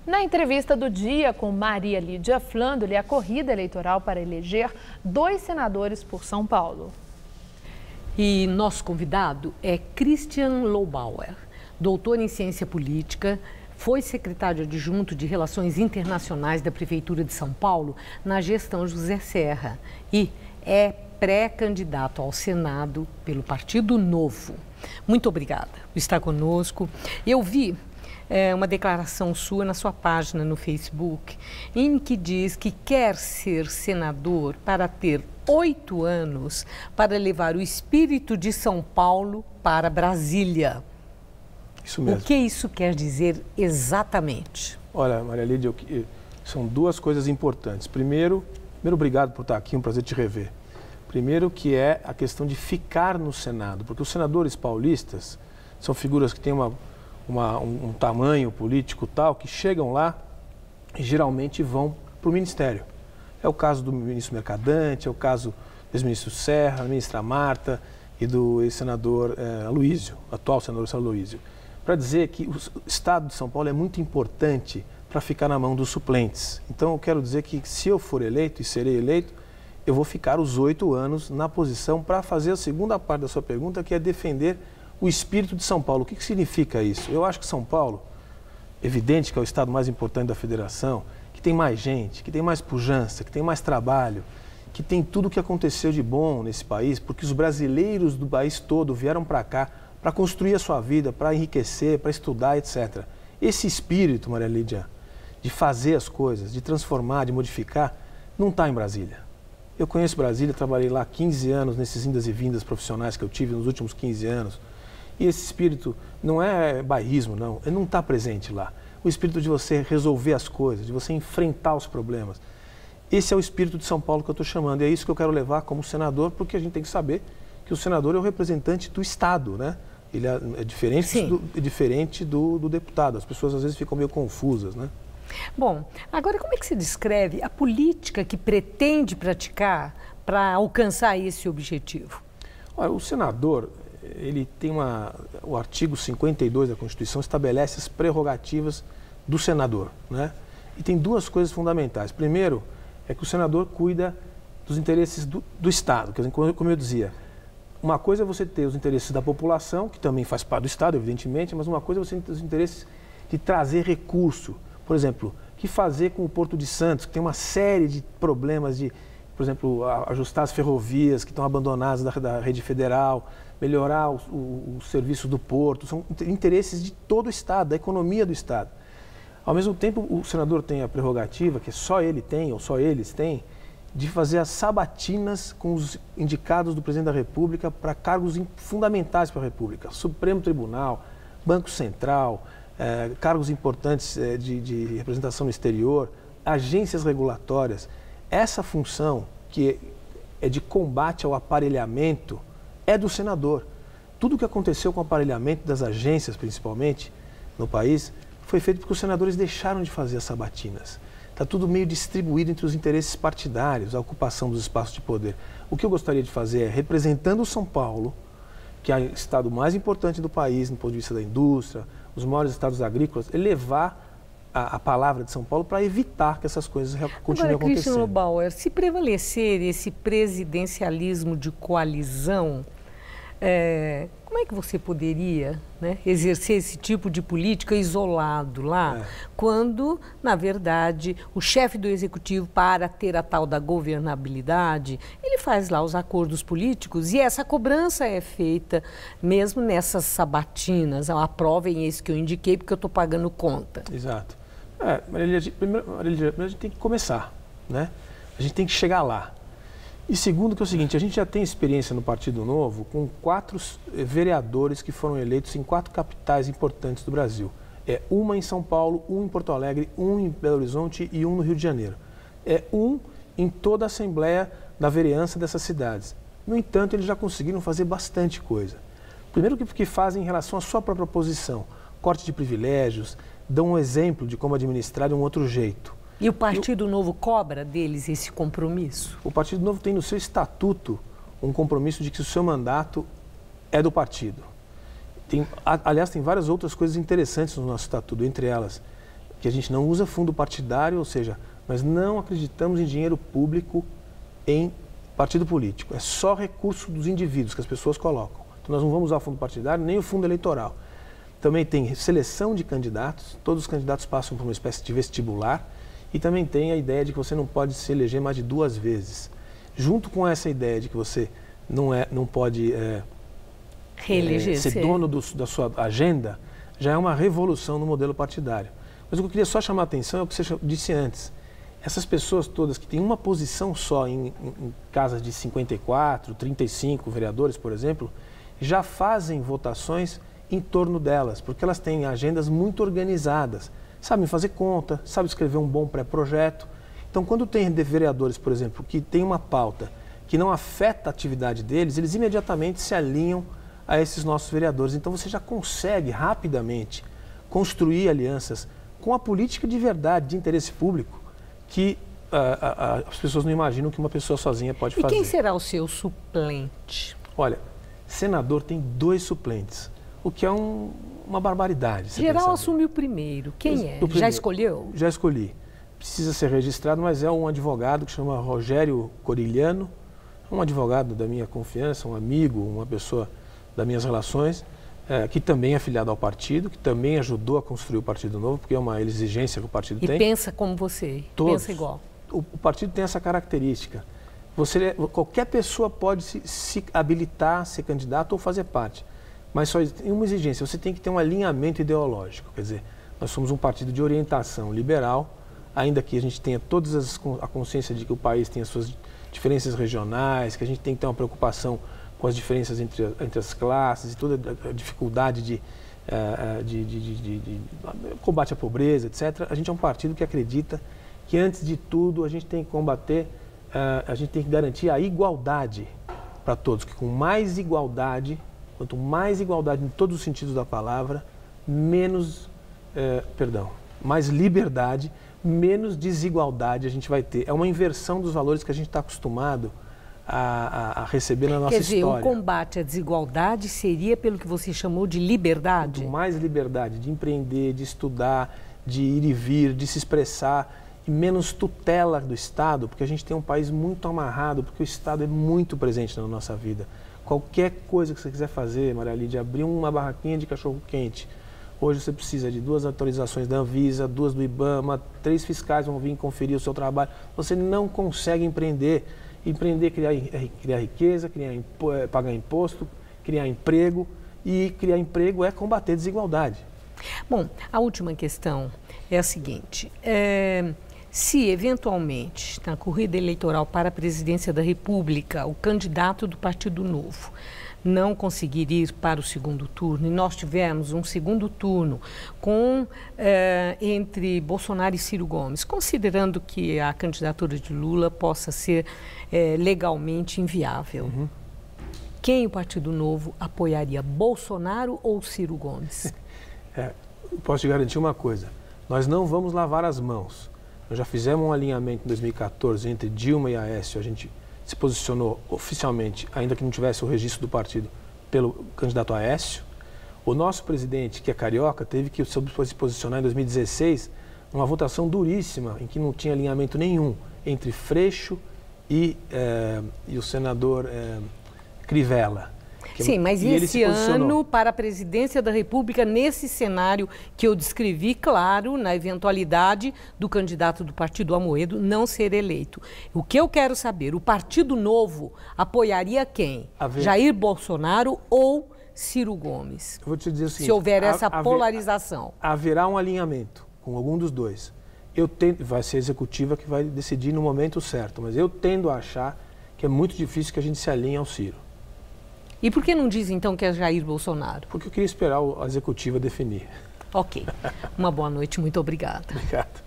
Na entrevista do dia com Maria Lídia Flandoli, a corrida eleitoral para eleger 2 senadores por São Paulo. E nosso convidado é Christian Lobauer, doutor em ciência política, foi secretário adjunto de Relações Internacionais da Prefeitura de São Paulo na gestão José Serra e é pré-candidato ao Senado pelo Partido Novo. Muito obrigada por estar conosco. Eu vi uma declaração sua na sua página no Facebook, em que diz que quer ser senador para ter 8 anos para levar o espírito de São Paulo para Brasília. Isso mesmo. O que isso quer dizer exatamente? Olha, Maria Lídia, são 2 coisas importantes. Primeiro, obrigado por estar aqui, um prazer te rever. Primeiro, que é a questão de ficar no Senado, porque os senadores paulistas são figuras que têm um tamanho político tal, que chegam lá e geralmente vão para o ministério. É o caso do ministro Mercadante, é o caso do ex-ministro Serra, da ministra Marta e do ex-senador Aloísio, atual senador Aloísio. Para dizer que o Estado de São Paulo é muito importante para ficar na mão dos suplentes. Então, eu quero dizer que se eu for eleito e serei eleito, eu vou ficar os 8 anos na posição para fazer a segunda parte da sua pergunta, que é defender o espírito de São Paulo. O que significa isso? Eu acho que São Paulo, evidente que é o estado mais importante da federação, que tem mais gente, que tem mais pujança, que tem mais trabalho, que tem tudo o que aconteceu de bom nesse país, porque os brasileiros do país todo vieram para cá para construir a sua vida, para enriquecer, para estudar, etc. Esse espírito, Maria Lídia, de fazer as coisas, de transformar, de modificar, não está em Brasília. Eu conheço Brasília, trabalhei lá 15 anos nesses indas e vindas profissionais que eu tive nos últimos 15 anos. E esse espírito não é bairrismo, não. Ele não está presente lá. O espírito de você resolver as coisas, de você enfrentar os problemas. Esse é o espírito de São Paulo que eu estou chamando. E é isso que eu quero levar como senador, porque a gente tem que saber que o senador é o representante do Estado, né? Ele é diferente do deputado. As pessoas às vezes ficam meio confusas, né? Bom, agora como é que se descreve a política que pretende praticar para alcançar esse objetivo? Olha, o senador, ele tem o artigo 52 da Constituição estabelece as prerrogativas do senador, né? E tem 2 coisas fundamentais. Primeiro, é que o senador cuida dos interesses do Estado, quer dizer, como eu dizia, uma coisa é você ter os interesses da população, que também faz parte do Estado, evidentemente, mas uma coisa é você ter os interesses de trazer recurso. Por exemplo, o que fazer com o Porto de Santos, que tem uma série de problemas de, por exemplo, ajustar as ferrovias que estão abandonadas da rede federal, melhorar o serviço do porto, são interesses de todo o Estado, da economia do Estado. Ao mesmo tempo, o senador tem a prerrogativa, que só ele tem, ou só eles têm, de fazer as sabatinas com os indicados do presidente da República para cargos fundamentais para a República. Supremo Tribunal, Banco Central, cargos importantes de representação no exterior, agências regulatórias. Essa função, que é de combate ao aparelhamento, é do senador. Tudo o que aconteceu com o aparelhamento das agências, principalmente, no país, foi feito porque os senadores deixaram de fazer as sabatinas. Está tudo meio distribuído entre os interesses partidários, a ocupação dos espaços de poder. O que eu gostaria de fazer é, representando o São Paulo, que é o estado mais importante do país, do ponto de vista da indústria, os maiores estados agrícolas, elevar a palavra de São Paulo para evitar que essas coisas continuem acontecendo. Christian Lobauer, se prevalecer esse presidencialismo de coalizão, como é que você poderia, né, exercer esse tipo de política isolado lá, quando, na verdade, o chefe do executivo, para ter a tal da governabilidade, ele faz lá os acordos políticos e essa cobrança é feita mesmo nessas sabatinas, aprovem esse que eu indiquei porque eu estou pagando conta. Exato. Maria Lídia, primeiro a gente tem que começar, né? A gente tem que chegar lá. E segundo, que é o seguinte, a gente já tem experiência no Partido Novo com 4 vereadores que foram eleitos em 4 capitais importantes do Brasil. Uma em São Paulo, um em Porto Alegre, um em Belo Horizonte e um no Rio de Janeiro. Um em toda a Assembleia da Vereança dessas cidades. No entanto, eles já conseguiram fazer bastante coisa. Primeiro que fazem em relação à sua própria posição, corte de privilégios, dão um exemplo de como administrar de um outro jeito. E o Partido Novo cobra deles esse compromisso? O Partido Novo tem no seu estatuto um compromisso de que o seu mandato é do partido. Aliás, tem várias outras coisas interessantes no nosso estatuto, entre elas que a gente não usa fundo partidário, ou seja, nós não acreditamos em dinheiro público em partido político. É só recurso dos indivíduos que as pessoas colocam. Então nós não vamos usar o fundo partidário nem o fundo eleitoral. Também tem seleção de candidatos, todos os candidatos passam por uma espécie de vestibular e também tem a ideia de que você não pode se eleger mais de 2 vezes. Junto com essa ideia de que você não pode ser dono da sua agenda, já é uma revolução no modelo partidário. Mas o que eu queria só chamar a atenção é o que você disse antes. Essas pessoas todas que têm uma posição só em casas de 54, 35 vereadores, por exemplo, já fazem votações em torno delas, porque elas têm agendas muito organizadas, sabem fazer conta, sabem escrever um bom pré-projeto. Então, quando tem vereadores, por exemplo, que tem uma pauta que não afeta a atividade deles, eles imediatamente se alinham a esses nossos vereadores. Então, você já consegue rapidamente construir alianças com a política de verdade, de interesse público, que as pessoas não imaginam que uma pessoa sozinha pode fazer. E quem será o seu suplente? Olha, senador tem 2 suplentes, o que é uma barbaridade. Geral assume o primeiro. Quem é? Já escolheu? Já escolhi. Precisa ser registrado, mas é um advogado que chama Rogério Corigliano, um advogado da minha confiança, um amigo, uma pessoa das minhas relações, que também é afiliado ao partido, que também ajudou a construir o Partido Novo, porque é uma exigência que o partido tem. E pensa como você, pensa igual. O partido tem essa característica. Qualquer pessoa pode se habilitar a ser candidato ou fazer parte, mas só tem uma exigência, você tem que ter um alinhamento ideológico. Quer dizer, nós somos um partido de orientação liberal, ainda que a gente tenha a consciência de que o país tem as suas diferenças regionais, que a gente tem que ter uma preocupação com as diferenças entre as classes e toda a dificuldade de combate à pobreza, etc. A gente é um partido que acredita que, antes de tudo, a gente tem que combater, a gente tem que garantir a igualdade para todos, que com mais igualdade, quanto mais igualdade em todos os sentidos da palavra, mais liberdade, menos desigualdade a gente vai ter. É uma inversão dos valores que a gente está acostumado a receber na nossa história. Quer dizer, o combate à desigualdade seria pelo que você chamou de liberdade? Quanto mais liberdade de empreender, de estudar, de ir e vir, de se expressar, e menos tutela do Estado, porque a gente tem um país muito amarrado, porque o Estado é muito presente na nossa vida. Qualquer coisa que você quiser fazer, Maria Lídia, abrir uma barraquinha de cachorro-quente, hoje você precisa de 2 autorizações da Anvisa, 2 do IBAMA, 3 fiscais vão vir conferir o seu trabalho. Você não consegue empreender. Empreender, criar riqueza, pagar imposto, criar emprego. E criar emprego é combater a desigualdade. Bom, a última questão é a seguinte. Se, eventualmente, na corrida eleitoral para a presidência da República, o candidato do Partido Novo não conseguir ir para o segundo turno, e nós tivemos um segundo turno entre Bolsonaro e Ciro Gomes, considerando que a candidatura de Lula possa ser legalmente inviável, quem o Partido Novo apoiaria, Bolsonaro ou Ciro Gomes? Posso te garantir uma coisa, nós não vamos lavar as mãos. Nós já fizemos um alinhamento em 2014 entre Dilma e Aécio, a gente se posicionou oficialmente, ainda que não tivesse o registro do partido, pelo candidato Aécio. O nosso presidente, que é carioca, teve que se posicionar em 2016 numa votação duríssima, em que não tinha alinhamento nenhum entre Freixo e o senador Crivella. Sim, mas esse ano, para a presidência da República, nesse cenário que eu descrevi, claro, na eventualidade do candidato do Partido Amoedo não ser eleito. O que eu quero saber, o Partido Novo apoiaria quem? Jair Bolsonaro ou Ciro Gomes? Eu vou te dizer o seguinte, se houver essa polarização. Haverá um alinhamento com algum dos dois. Vai ser a executiva que vai decidir no momento certo, mas eu tendo a achar que é muito difícil que a gente se alinhe ao Ciro. E por que não diz, então, que é Jair Bolsonaro? Porque eu queria esperar a executiva definir. Ok. Uma boa noite, muito obrigada. Obrigado.